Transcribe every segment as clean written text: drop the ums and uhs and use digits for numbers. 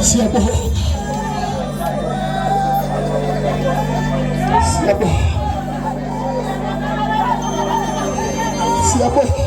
Siyabonga. Siyabonga. Siyabonga.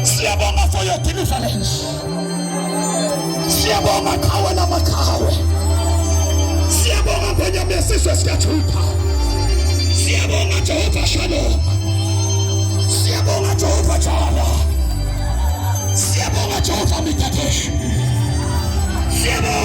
Siyabonga for your deliverance. Siyabonga kawe na makawe. Siyabonga kwenye mesiswe siyatupa. Siyabonga Jehova Shalom. Siyabonga Jehova Jireh. Siyabonga Jehova Mikadesh. Siyabonga